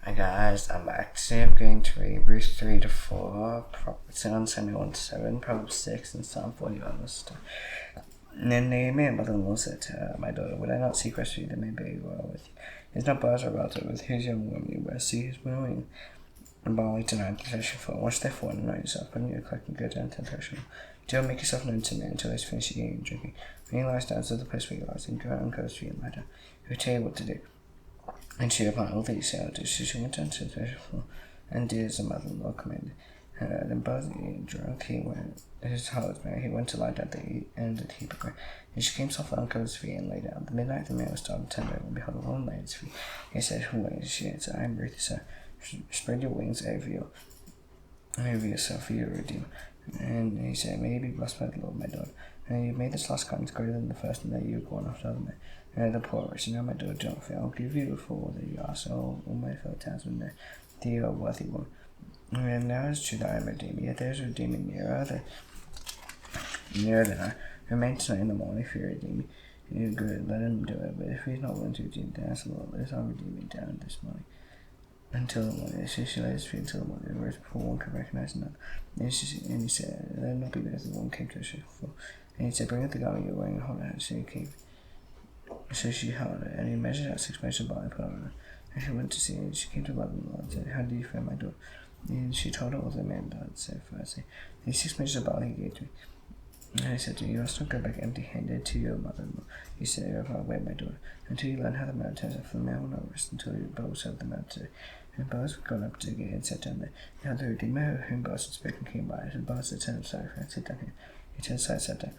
Hi guys, I'm back. Today I'm going to read Ruth 3 to 4, Proverbs 1 to 7, Proverbs 6, and Psalm 41. And then Naomi and mother-in-law said to her, "My daughter, would I not seek rest for you that may be well with you? Is not Boaz a relative with whose young woman you were? See his winnowing and barley tonight, the threshing floor. Watch therefore and anoint yourself, put on your cloak and go down to the threshing. Do not make yourself known to me until he has finished eating and drinking. When he lies down to the place where he lies, and go out and goes for you and lie down. He will tell you what to do." And she replied, "All that you say I'll do." So she went down to the threshing floor and did as her mother-in-law commanded her. Then Boaz being drunk, he went to lie down at the end of the heap of grain. And she came softly uncovered his feet and lay down. The midnight the man was starting to turn over, and behold, a woman lay at his feet. He said, "Who is she?" And said, "I am Ruth, sir. Spread your wings over yourself, for your redeemer." And he said, "May you be blessed by the Lord, my daughter. And you made this last kindness greater than the first, and that you have gone after other men. And the poor rich, and now my daughter, do not fear. I'll give you for all that you ask. All my fellow townsmen know that you are a worthy woman. And now it is true that I am redeemed, yet there is a redeemer nearer than I. Remain tonight in the morning if you redeem me. You good, let him do it. But if he is not willing to redeem, then ask the Lord, let us all redeem me down this morning. Until the morning. So she laid his feet until the morning, whereas before one could recognize another. And he said, "Let it not be that the one came to her before." And he said, "Bring out the garment you are wearing and hold it out." So she held it, and he measured out 6 measures of barley and put it on her. And she went to see it, and she came to mother-in-law and said, "How do you fare, my daughter?" And she told her all the man had said. Firstly, "These 6 measures of barley he gave to me." And he said to her, "You must not go back empty-handed to your mother-in-law." He said, "Wait, my daughter, until you learn how the matter turns out, for the man will not rest until you both have the matter today." And Boaz had gone up to the gate and sat down there. Now the Redeemer whom Boaz had spoken came by, and Boaz said, "Turn aside, friend, sit down here." He turned aside, sat down.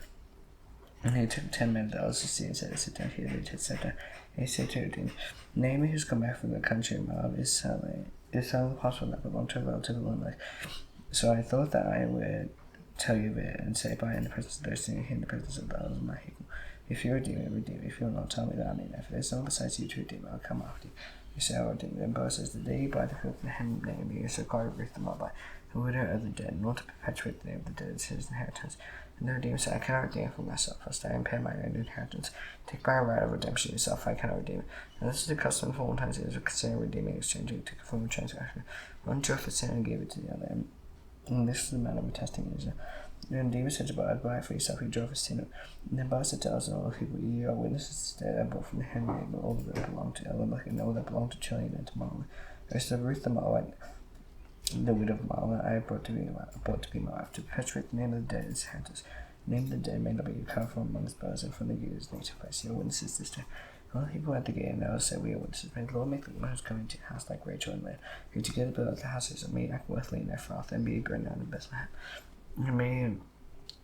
And he took 10 men that was to see and said, "Sit down here." They did sit down. And he said to Redeemer, "Naomi, who's come back from the country of Moab, is selling the parcel that belonged to a relative of Elimelech. So I thought that I would tell you of it and say, buy in the presence of those sitting here in the presence of those of my equal. If you redeem it, redeem it. If you will not, tell me that I may know. For there is no one besides you to redeem it. I'll come after you." You say, "I'll redeem it." Then Boaz says, "The day you buy the field from him, Naomi is acquired Ruth the Moabite, the widow of the dead, nor to perpetuate the name of the dead as his inheritance." And the Redeemer said, "I cannot redeem it for myself, lest I impair my own inheritance. Take by a right of redemption yourself, I cannot redeem it." And this is the custom for all times. It is considered redeeming, exchanging, took it from a transaction. One joyed for sin and gave it to the other. And this is the manner of testing Israel. The Redeemer said to Boaz, "Buy it for yourself, you drove a sin." And then Boaz said to us and all the people, "You are witnesses today. I bought from the handmaid all that belonged to Elimelech, and all that belonged to Chilion and to Moab. The rest of Ruth the Moabite, the widow of Moab, I brought to be my wife, to perpetuate the name of the dead as inheritance. The name of the dead may not be cut from amongst Boaz and from the Jews' native place. You are witnesses this day." All the people at the gate and now said, "We are witnesses. May the Lord make the woman who is coming to your house like Rachel and Leah, who together built the houses of me, act worthily in Ephrath, and be grown down in Bethlehem. And may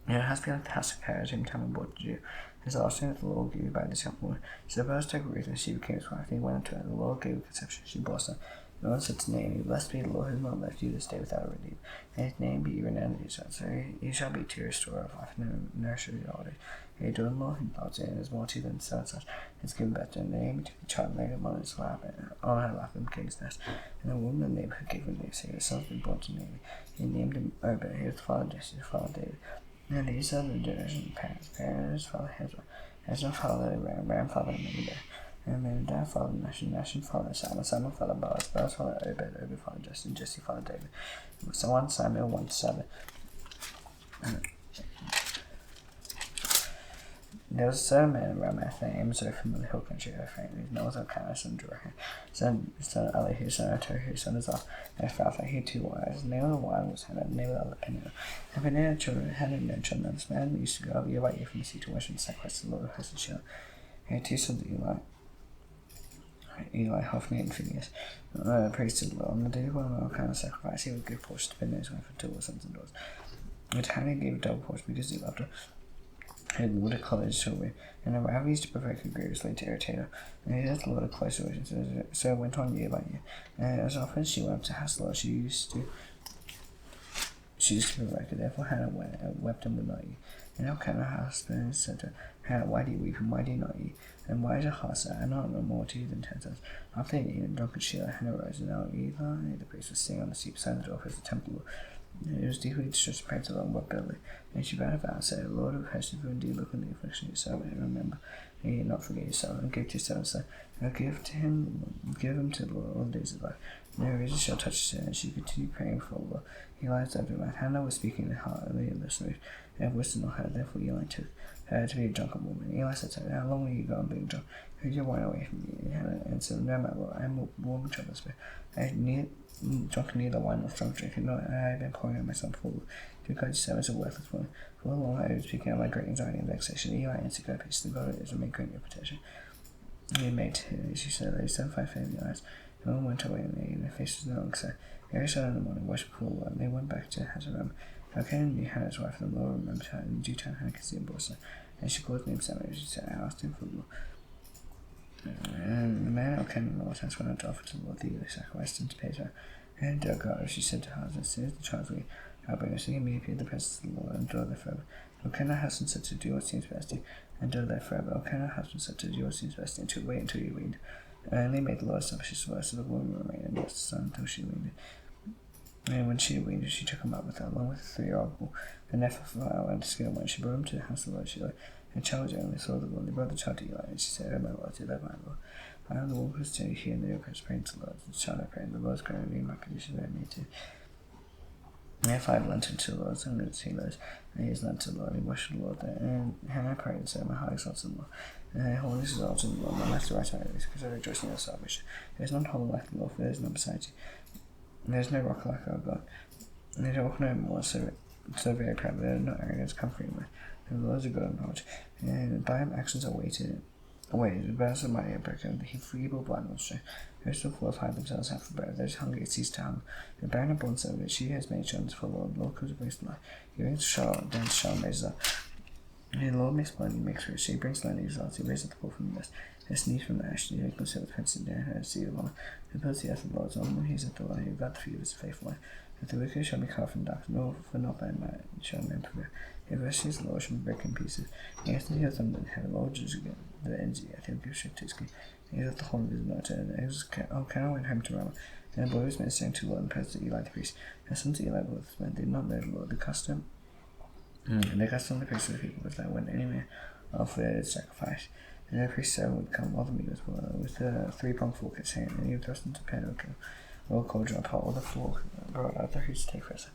your house be like the house of Perez, whom Tamar brought to you. His last name that the Lord gave you by this young woman." So Boaz took Ruth, and she became his wife. And he went unto her, and the Lord gave her conception. She bore a son. And the Lord said to Naomi, "Blessed be the Lord, who has not left you this day without a redeemer. And his name be renowned in Israel. So he shall be to your restorer of life, and the nourisher of your old age. And your daughter-in-law, who dwells in, is more to you than seven sons, has given birth to him." Naomi took the child and laid him on his lap, and on her lap, and became his nurse. And the woman of the neighborhood gave him a name, saying, "The son has been born to Naomi." He named him Obed. He was the father of Jesse, the father of David. And these are the generation of parents. Parents father Hezron. Hezron father Ram. Ram father Amminadab. And Amminadab father Nahshon. Nahshon father Salmon. Salmon father Boaz. Boaz father Obed. Obed father Jesse. Jesse father David. So 1 Samuel 1:7. There was a certain man in Ramath named Zophim from the hill country of Ephraim, whose name was Elkanah, son of Jeroham, son of Elihu, son of Tohu, son of Zoph, and Ephrathah. He had 2 wives. The name of the one was Hannah, the name of the other Peninnah. And Peninnah had children. Hannah had no children. And this man used to go up year by year from the sea to worship and sacrifice to the Lord of hosts in Shiloh. He had 2 sons of Eli, Hophni, and Phinehas, priests of the Lord. On the day when Elkanah sacrificed, he would give portion to Peninnah's wife and 2 of her sons and daughters. But Hannah gave a double portion because he loved her. Had water clothes to wear, and the rabbi used to provoke her grievously to irritate her. And he had a lot of close wishes, so it went on year by year. And as often as she went up to house the Lord, she used to provoke her. Therefore Hannah wept and would not eat. And Elkanah her husband said to her, "Hannah, why do you weep, and why do you not eat? And why is your heart sad? I know no more to you than 10 sons." After they had eaten and drunk at Shiloh, Hannah rose, and now Eli, the priest, was sitting on the seat beside the door of the temple. And it was deeply distressed and prayed to the Lord and wept bitterly. And she vowed a vow and said, "Lord of hosts, if you indeed look on the affliction of your servant and remember May you not forget your son, and give to your son, and give him to the Lord all the days of life. No razor shall touch his hair, and she continued praying for the Lord. Eli said to her, Hannah was speaking in her heart, and the listeners, and wisdom not her. Therefore Eli took her to be a drunken woman. Eli said to her, How long will you go on being drunk? Who your wine away from me? Hannah answered, No, my Lord, I am a woman troubled spirit. I have drunk neither wine nor strong drink, and I have been pouring on myself full. To God, your servants are worthless woman. For a long I was speaking of my great anxiety and vexation. Eli answered, Go peace to God, is and make great your protection. He made to her, she said, There is 5 family eyes. The woman went away, and their faces no longer said, Mary said in the morning, Wash before the Lord, and they went back to Hazarem. Elkanah knew Hannah's wife, and the Lord remembered her. In due time, Hannah conceived and bore son, and she called his name Samuel. She said, I asked him for the Lord. And the man Elkanah in the Lord's house went out to offer to the Lord the yearly sacrifice and to pay her. And God, she said to her husband, Here is the child for you. I'll bring her, so he may appear in the presence of the Lord, and dwell there forever. Elkanah husband said to do what seems best to you, and dwell there forever. Elkanah husband said to do what seems best to you, and to wait until you weaned. And they made the Lord establish his word, so the woman remained and nursed the son until she weaned. And when she weaned, she took him up with her, along with the 3-year-old bull, and nephew of flour and a scale wine. She brought him to the house of the Lord. She lay, and child only saw the Lord. They brought the child to Eli, and she said, O my Lord, you love my Lord. I am the woman who is to hear, and the yoke is praying to the Lord. The child I pray, and the Lord's going to be my condition very me too. And if I have lent unto the Lord, so I'm going to see those, and he has lent to the Lord, and he worshiped the Lord there. And Hannah prayed and said, My heart exalts in the Lord. And holiness is exalted in the Lord, my master right hand is, because I rejoice in your salvation. There is none holy like the Lord, for there is none beside you. And there is no rock like our God. And they walk no more, so very proud, but they are not arrogant, comforting with. And the Lord is a God of knowledge. And by him actions are weighted, the bows of mighty are broken, the feeble blind will strength. Those who fortify themselves have for bread, those hungry cease to hunger. The barren are born so that she has made children for the Lord. The Lord comes to brings life. He brings Charlotte, then Charlotte raises up. And the Lord makes blood, he makes rich. He brings land, he exalts, he raises up the poor from the dust. He sneeze from the ash, he conceals the prince in there, and see the honor. He builds the earth of the Lord's own, when he is at the Lord, he got the feet of his faithful life. If the wicked shall be cut from dark, no, for not by might shall men prevail. If rescues the Lord shall be broken in pieces. Yes, the earth and heaven, Lord judges again, the ends of the earth, he will give strength to his king. He is at the horn of his anointed, and Elkanah went home to Ramah. And the boy was ministering to the Lord in the presence of Eli the priest. And sons of Eli both men did not know the Lord, the custom. And the custom of the priest of the people was that when any man offered sacrifice, and the priest would come while the meat was boiled, with a 3-pronged fork in his hand, and he would thrust into the pan or cauldron, pot, or the fork brought out the who's to take for us.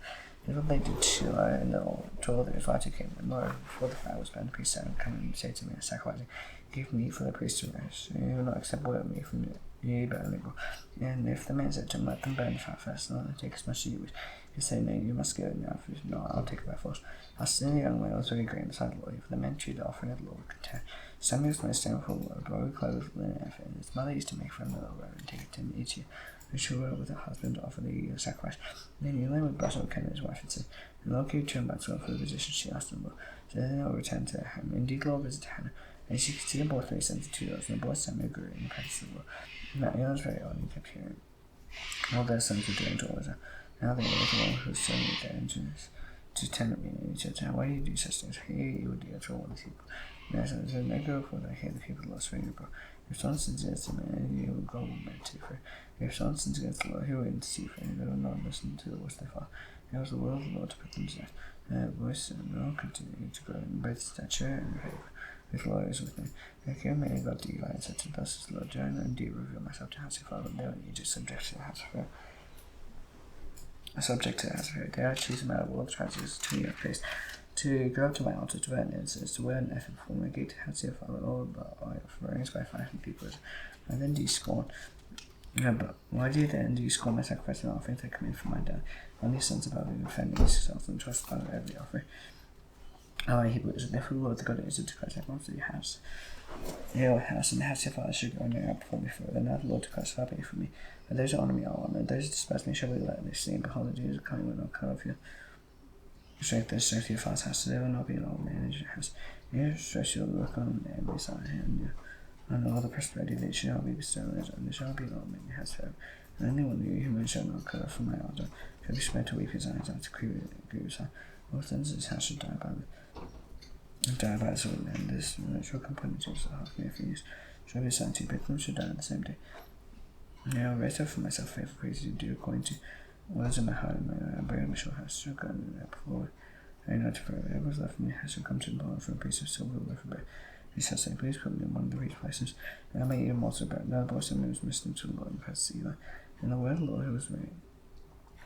This is what they did to Eli, and the 12 of the fire came, and Lord, before the fire was burned, the priest said, Come and say to me, sacrificing, give meat for the priest to roast. And he will not accept boiled meat from you, but only raw. And if the man said to him, Let them burn the fat first, and let them take as much as you wish, he said, No, you must go now, if not, I'll take it by force. As soon as the young man was very great beside the Lord, if the men chewed the offering of the Lord with content. Samuel was most thankful for the Lord, but we clothed with linen, and his mother used to make for him a little robe and take it to him each year. And she went with her husband to offer the sacrifice. And then Eli would brush up his wife and said, And the Lord gave to him back to her for the position she asked him. So then I'll return to her home. Indeed, the Lord visited Hannah, and she conceived and bore 3 sons and 2 daughters, and the boy Samuel grew in the presence of the Lord. Now Eli was very old, and he kept hearing. All their sons were doing daughters. Now they were the one who was sowing with their engines to tend me, and he said to her, Why do you do such things? Here you would do to all the people. And I said, No go for I hear the people of the Lord swearing abroad. If someone sins against him, and you will go with men too for. If someone sins against the Lord, he will intercede for him, they will not listen to the voice of their father. It was the will of the Lord to put them to death. And the voice and the Lord continued to grow in both stature and favor. If the Lord is with me. I came and God to Eli and said to Thus is the Lord, Join and indeed reveal myself to the house of father, and they will need to subject to the house of Pharaoh. Subject to the house of Pharaoh. They are choosing out of all the tribes to me a place. To go up to my altar to burn incense, to wear an effort before my gate, to have to follow all the oil for raised by 500 people. And then do you scorn? Yeah, but why do you then do you scorn my sacrifice and offerings that come in from my dad? On these sons above you, defending yourself and trust by every offering. Oh, Hebrews, therefore the Lord the God of Israel declares that once your house, your house, and the house of your father should go near up before me forever. And now the Lord declares far be from me. But those who honour me, I'll honour. Those who despise me shall be let they see. Behold, the days are coming when I'll cut off your strength and strength of your father's house, so there will not be an old man in your house. And your stress shall look on and beside him, and all the prosperity that shall be bestowed on Israel, and there shall be an old man in your house forever. And anyone who shall not cut off from my altar shall be spread to weep his eyes out to grieve his heart. All sons of his house shall die by the sword, and this shall come upon the heart of me for years. Shall be assigned to you, but them shall die on the same day. Now raise up for myself faithful praise to do according to words in my heart, and my bring my shall house shall go in there before I not forever. Whatever was left from me has shall come to the bottom for a piece of silver or for bread. He shall say, please put me in one of the rich places, and I may eat also bread. Now the boy Samuel was listening to the Lord and pressed Eli. And the word of the Lord was written.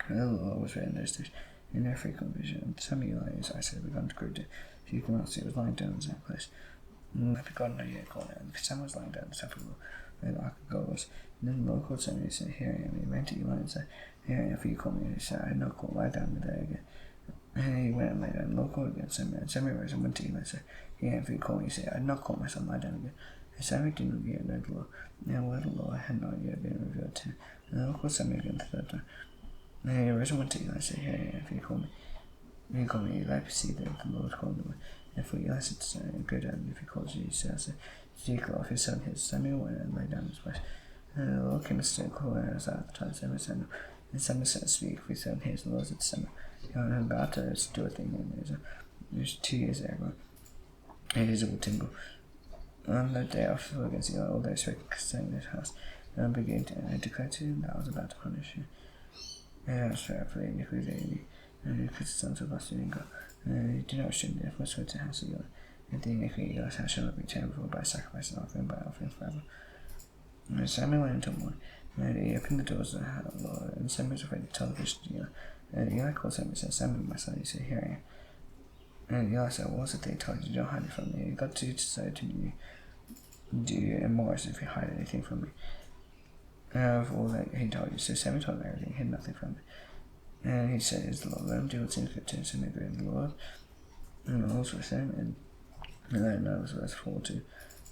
And the Lord was written in those days. In their frequent vision, Samuel his eyes had begun to grow dim. He could not see, it was lying down in the same place. And had begun a year corner, and Samuel was lying down in the top of the wall, where the ark of God was. And then the Lord called Samuel and said, here I am. He ran to Eli and said, here I am, for you called me. And he said, I had no call, lie down there again. And he went and lay down. The Lord called again Samuel. And Samuel rose and went to Eli and said, here I am, for you called me. He said, I had not called my son, lie down again. And Samuel did not yet know the Lord. Now the word of the Lord had not yet been revealed to him. And the Lord called Samuel again the third time. And he arose and went to Eli and said, here I am, for you called me. And he called me. Eli perceived that the Lord called him. Therefore Eli said to Samuel, go down, if he calls you. He said, take off his son his. Samuel went and lay down in his place. And the Lord came and stood called and was at the time Samuel. And Samuel said, speak, for his son his. And the Lord said to Samuel, I'm about to do a thing, and there's 2 years ago. It is a wood timber. On the day after against Eli, all those who concerning this house, and I began to, and I declared to him that I was about to punish you. And I was fair for the iniquity daily, and because the sons of us didn't go. And he did not restrain the first word to the house of Eli. And the iniquity of Eli's house shall not be taken before by sacrifice and offering, by offering forever. And Samuel went until morning, and he opened the doors of the house of the Lord, and Samuel was afraid to tell the vision to Eli. And Eli called Samuel and said, Samuel, my son. He said, here I am. And Eli said, what was it they told you? Don't hide it from me. God to say to me, do you and more if you hide anything from me. Of all that he told you. So Samuel told him everything, hid nothing from me. And he said, is the Lord, let him do what seems good to him. So maybe the Lord, and the Lord was with him, and let him know his words fall to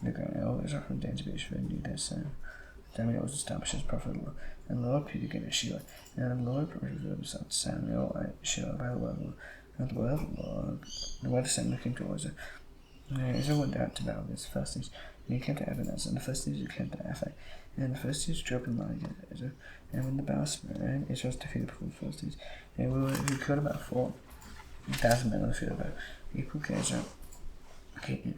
the ground. And always offered Dan to be sure and knew that Samuel was established as prophet of the Lord. And the Lord appeared again at Shiloh. And the Lord revealed himself to Samuel at Shiloh by the word of the Lord. And the word of the Lord, the word of Samuel came towards her. And Israel went out to battle against the Philistines. And he came to Ebenezer, and the Philistines he came to Aphek. And the Philistines drew up in line against Israel. And when the battle spread, Israel was defeated before the Philistines. And we killed about 4,000 men on the field of battle.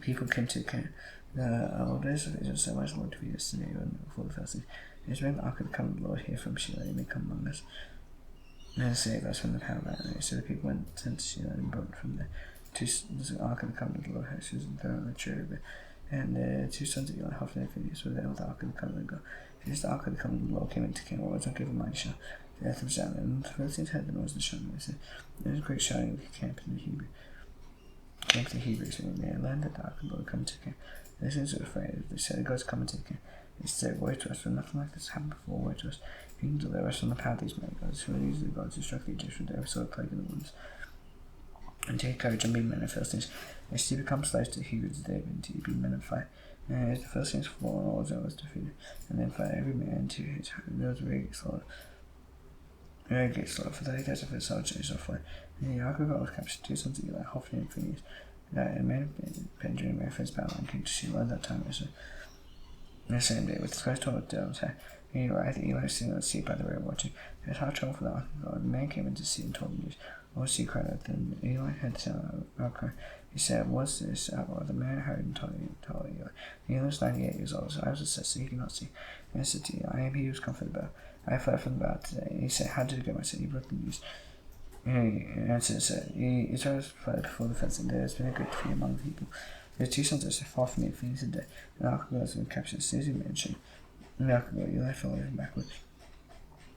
People came to camp. The elders of Israel said, why is the Lord defeat us today before the Philistines? Is when the ark of the Lord here from Shiloh, he may come among us and save us from the power of our enemies. So the people went to Shiloh and brought from there the ark of the covenant of the Lord hosts, who was thrown on the cherubim. And the 2 sons of Eli, Hophni and Phinehas, were there with the ark of the covenant of God. As the ark of the covenant of the Lord came into camp, what was not given mighty shout. The earth was down, and the Philistines heard the noise of the shouting. They said, there was a great shouting of the camp in the Hebrew. Camp the Hebrews, and they learned that the ark of the Lord come to camp. The Philistines were afraid. They said, God's coming to camp. They said, woe to us, for nothing like this happened before. Woe to us. You can deliver us from the power of these many gods, who are these the gods who struck the Egyptians with every sort of plague in the wilderness. And take courage and be men of Philistines, lest you become slaves to the Hebrews of David, until you be men of fight. And as the Philistines fall, and all Israel was defeated, and then fight every man to his home. There was a very great slaughter. Very great slaughter, for 30,000 of his soldiers Israel fled. And the ark of God was captured. 2 sons of Eli, Hophni and Phinehas, that a man of Benjamin ran for his battle and came to Shiloh at that time. And the same day, with his close towards David's head, and he arrived at Eli sitting on the seat by the river watching. There was hard trouble for the ark of God. The man came in to see and told the news. All she cried out. Then Eli had the sound of outcry. He said, what's this outlaw? The man heard and told Eli. Eli was 98 years old, so I was assessed, so he could not see. And I said to Eli, I am he who was comforted about. I fled from the battle today. And he said, how did it go? I said, he brought the news. And he answered and said, Israel has fled before the fencing. There has been a great defeat among the people. There are 2 sons of Hophni and Phinehas today. And the ark of God has been captured as soon as he mentioned. And the ark of God, Eli fell over backward.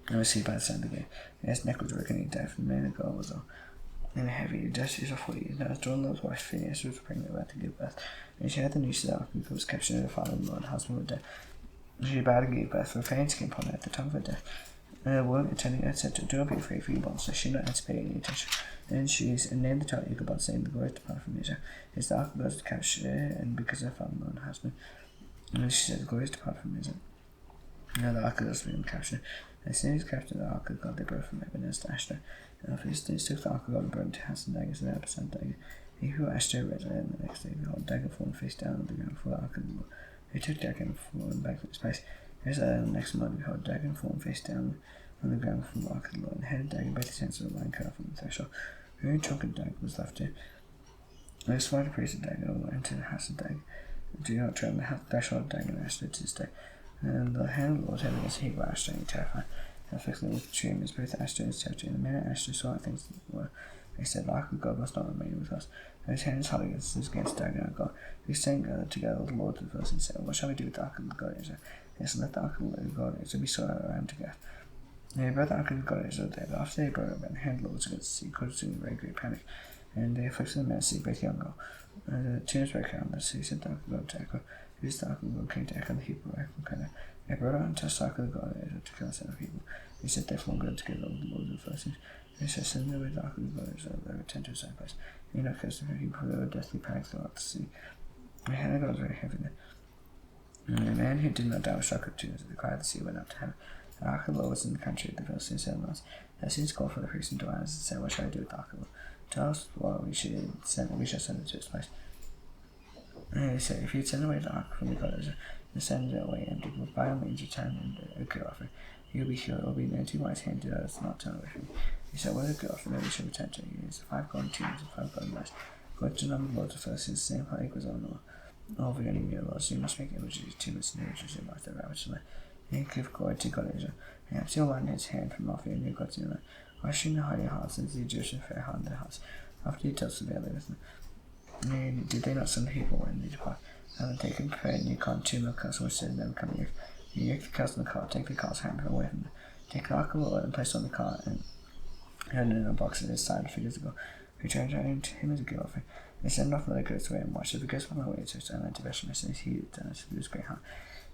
And was seized by the sand again. And his neck was broken and he died, for the man of God was all. And heavy, the death is of 40 years. Now his daughter-in-law's wife Phinehas was pregnant, about to give birth. And she had the news that the ark of God was captured, and her father-in-law and husband were dead. And she bowed and gave birth, for pains came upon her at the time of her death. And the woman attending her said to her, do not be afraid for Ichabod, so she did not anticipate any attention. And she named the child Ichabod, saying, the glory departed from Israel. His ark of God was captured, and because of her father-in-law and husband. And she said, the glory departed from Israel. Now the ark of God was being captured. And as soon as he captured the ark of God, they brought from Ebenezer to Ashdod. And the Philistines took the ark of God and brought it to house and daggers, and there beside the dagger. He who Ashdod read it, and the next day, behold, dagger fallen face down on the ground before the ark of the Lord. They took dagger and fallen back from its place. As the next morning, behold, dagger and fallen face down on the ground before the ark of the Lord, and the head of dagger, both his hands of the line cut off on the threshold. The only trunk of dagger was left here. And the swine priest of dagger went into the house of dagger. Do not tread on the threshold of dagger and Ashdod to this day. And the hand of the Lord had against Hebrew Ashdod, and terrified. And fixed with the tree both Ashdod and his territory. And the men of Ashdod saw how things were. They said, the ark of God must not remain with us. And his hands held against Dagon our God. We sang together with the Lord to the Philistines, saying, what shall we do with the ark of God Israel? Yes, let the ark of God Israel be sought out around together. And they brought the ark of God Israel there, but after they brought it, and handled it against the sea, caused a very great panic. And they afflicted the men of the sea, breaking on God. And the tombs broke out, and the sea sent the ark of God to Echo. Whose the ark of God came to Echo, the Hebrew wife from Canaan. They brought out and touched the ark of God Israel to kill 7 people. They said, therefore, God together with the Lord of the Philistines. They said, send away the ark of God Israel, they returned to his own place. And Enoch cursed the people, for they were deathly panicked throughout the sea. And the hand of God was very heavy there. And the man who did not die was struck with tombs, and the cry of the sea went up to heaven. The ark of the Lord was in the country of the Philistines 7 months. The Philistines called for the priests and diviners and said, what shall I do with the ark of the Lord? Tell us what we shall send it to its place. And they said, if you send away the ark from the God of Israel, and send it away empty, but by all means return and a good offering, you will be healed. It will be known to my hand that is not turned away from you. He said, what is a good offering that we shall return to you? It's 5 golden tubes and 5 golden mice. According to the number of the Lord of Philistines, the same plague was on all the enemy of the Lord. So you must make images, tubes, and images in mark the ravaged land. And you give glory to God Israel. And have still in his hand from off your new gods in the land. Why should you hide your hearts, as the Egyptians fair hide their hearts? After he tells the veil with them. And did they not send the people when they depart? And then take and prepare a new cart, 2 milk cows, which said them come here. You yoke the cows in the cart, take the cart's hand away from them. Take the ark of the Lord and place it on the cart, and in a box at his side, figures ago. Return to him as a good offering. They send off the goats away and watch. If the goats went away, so stand to Bethlehem, and he done it to his great heart.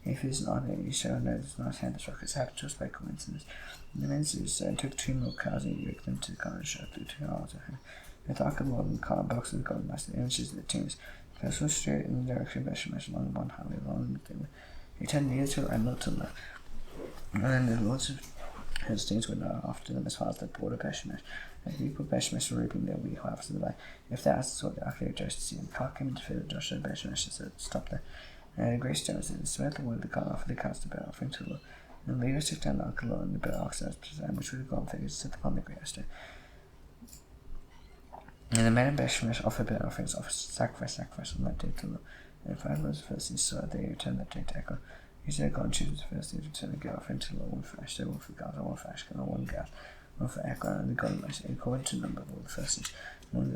If it is not, you shall know it is not his hand that struck. It's happened to us by coincidence. And the men took 2 milk cows and yoked them to the cart and shut through 2 hours of him. With the ark of the Lord and the cart, box of the golden master, the images of the tombs. The first was straight in the direction of Bethlehem, along one highway, along the thing. He turned neither to the right nor to the left. And then the lords of Philistines went after them as far as the border of Bethlehem. And the people of Bethlehem were reaping their wheat harvest of the light. If they asked what the ark, they rejoiced to see. And the cart came into the field of Joshua and Bethlehem, so stop there. And a great stone was in the smoke, the wood of the cart offered the cast a burnt offering to the Lord. And the leaders took down the ark of the Lord, and the burnt oxen which were the golden figures set upon the great stone. And the men of Bethlehem offered burnt offerings, offered sacrifice on that day to the Lord. And 5 lords of the Philistines saw it, they returned that day to Echo. He said, God chooses the Philistines, returned a good offering to the Lord, 1 for Ashton, 1 for Gaza, 1 for Ashkelon, 1 Gath, 1 for Ekron, and the golden mice, according to the number of all the Philistines. According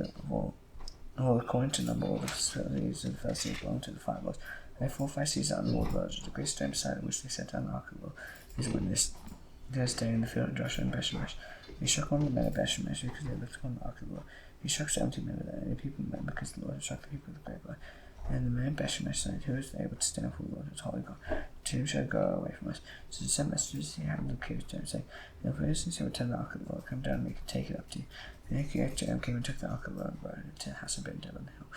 to the number of all the Philistines belonged to the 5 lords. Therefore 5 seas out in the Lord lodged, the great stone beside which they set down the ark of the Lord. Is witnessed this day in the field of Joshua and Bethlehem. He struck one of the men of Bethlehem because they looked upon the ark of the Lord. He struck 70 men of them, and the people of them because the Lord had struck the people of the great blood. And the man of Bethlehem said, who is able to stand for the Lord, his holy God? To whom shall go away from us? So he sent messengers to him and came to him, saying, if for instance you return the ark of the Lord, come down and we can take it up to you. And Jehoiakim came and took the ark of the Lord and brought it to the house of Ben-Dev on the hill.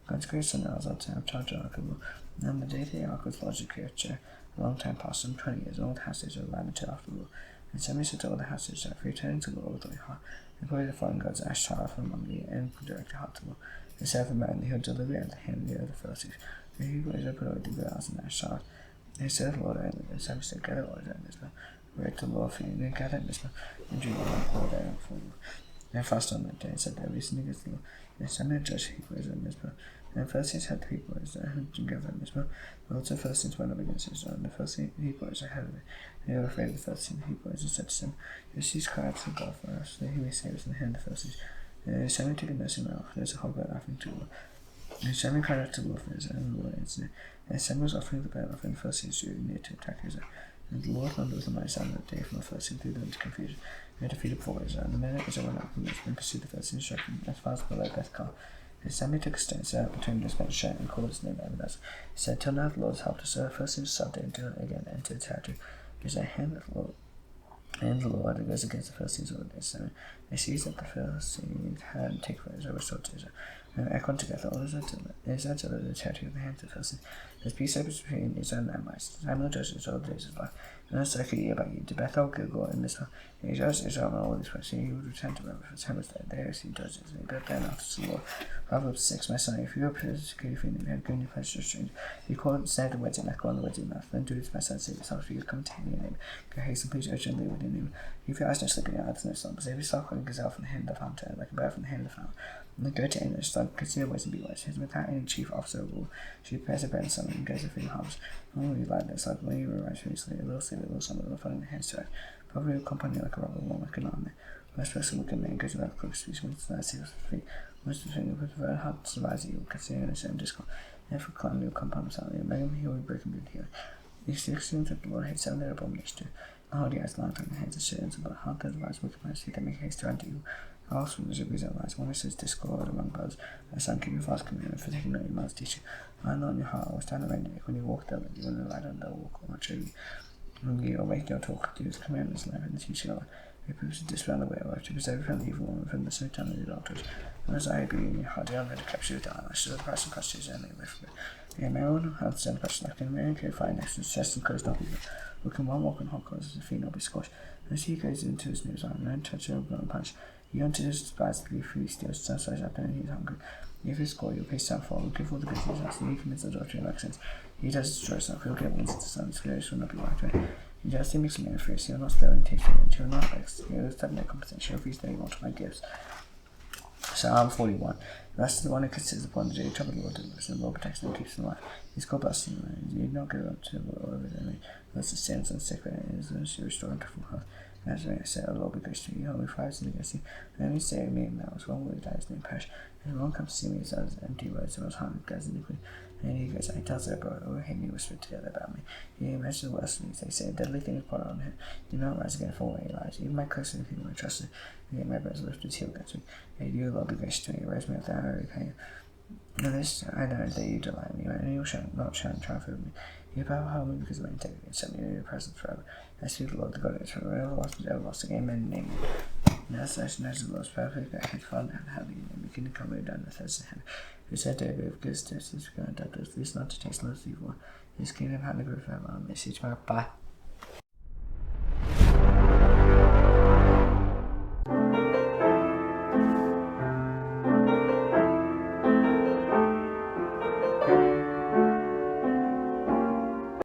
God's great son Elazar to have charge of the ark of the Lord. And on the day the ark was lodged in Jehoiakim, a long time passed, some 20 years, and all the houses were allowed until after the Lord. And somebody said to all the houses, if you return to the Lord with all your heart, and probably the foreign gods Ashtar from among you, and direct your heart to the Lord. And serve the man, he will deliver it unto him and the other Philistines. The people of Israel put away the Baals and Ashtar. They served the Lord only, and some said, gather orders at Mizpah. Read the Lord for you, and then gather at Mizpah, and drink the Lord there for you. And fast on that day, and said, they reasoned against the Lord. And some men judged the people of Israel at Mizpah. And the Philistines had the people of Israel who gathered at Mizpah. The lords of the Philistines went up against Israel, and the Philistine people of Israel had it. They were afraid of the Philistine people of Israel said to them, your cease cry out to God for us, that he may save us in the hand of the Philistines. And Samuel took a nursing mouth, there's a whole burnt offering to the Lord. And Samuel cried out to the Lord for Israel, and the Lord answered. And Samuel was offering the burnt offering, the Philistines drew near to attack Israel. And the Lord thundered with the mighty sound that day from the Philistines, threw them into confusion. They defeated before Israel, and the men of Israel went out from Israel and pursued the Philistines, struck them as far as below Bethkar. And Samuel took a stone, set out between his bench and called his name Ebenezer. He said, till now the Lord has helped us, so the Philistines subdued until again enter the territory. It is a hand of the Lord. And the Lord goes against the Philistines all against them. They seized that the Philistines had and take for Israel, restored to Israel. And Ekron together, all Israel delivered the territory of the hands of the Philistines. There's peace over between Israel and the Amorites. Samuel judged Israel all the days of his life. And then circuit year by year to Bethel, Gilgal, and Mizpah. And he judged Israel and all these places. He would return to Rome, for time was there. There he judges, and he built down after the Lord. Proverbs 6, my son, if you are persecuted for me, have given you pleasure to strange. If you call it snare the wedding, echo on the wedding mouth, then do this, my son, save yourself, for you come to him in your name. Go hasten, please urgently with your name. If your eyes don't sleep in your eyes, no slumber. Save yourself like a gazelle from the hand of the hunter, like a bird from the hand of the fowler. And then go to English, so consider ways and be wise. His without any chief officer of war. She prepares a bread and summer and goes a feeding harvest. Only like this, like when you arise from your sleep, a little sleep, a little summer, a little fun in the hands to it. Probably will accompany like a robber, one like an army. Most person wicked man goes without quick speech when it's not serious free. Most of the thing with very hard to survive you considering the same discord. Therefore climb new compound something, and make him heal break him here. These 16 of the Lord hates out their abomination. How the eyes long time hands of shins about how the advice wicked man see that make haste to unto you. Also, there's a reason why one says discord among brothers. I son keep your fast command for taking no your mouth's teacher. I know in your heart was stand around when you walk down you want to light on the walk or show you. When you make your talk, do his commandments life and the teaching of it proves to disround the way of life to preserve from the evil one from the same time of the doctors. And as I be in your heart, I am ready to capture the eyelashes of the price and costumes and live from it. Yeah, my own health send question like an American fine next to chest and closed up people. Looking one walk and hot cause as a female be squashed. As he goes into his news arm, and touch over and punch. He unto his despise to be free steals, satisfies up and he is hungry. If his score, you'll pay some for, will give all the good things else, he commits adultery and accents. He does destroy himself, he'll get wins to sun, scary will not be wiped away. He does he makes a man fierce, he'll not stir and taste revenge, he'll not vex, he'll have no compensation, he'll feast any multiply gifts. Psalm 41. Rest is the one who considers upon the day, trouble the Lord delivers, and the Lord protects and keeps them alive. He's called blessed and he did not give up to the Lord of his enemy. Thus the sins and sick and his those who restore him to full health. As I said, O Lord be gracious to you, holy fires and against you. And he say me, and that was one word that his name perish. And one comes to see me as empty words, and was harmed God's iniquity. And he goes, I tells their brother, oh, him, you whispered together about me. He mentions the worst things, they say, a deadly thing is put on him. Do not rise again from where he lies. Even my close and whom I trusted, and yet my brothers lifted his heel against me. And you, Lord, be gracious to me, raise me up that I repay you. Now this I know that you delight me, and you shall not shine triumph over me. You bow home me because of my integrity, and set me in your presence forever. I speak the Lord, the God of Israel, everlasting, everlasting, amen, amen. Now such knows the Lord's perfect, that had fallen down heavy, and begin to come down the thirst of heaven. Who said to David, good steps, is going to this not to taste less evil. His kingdom had to grow forever. Message, bye.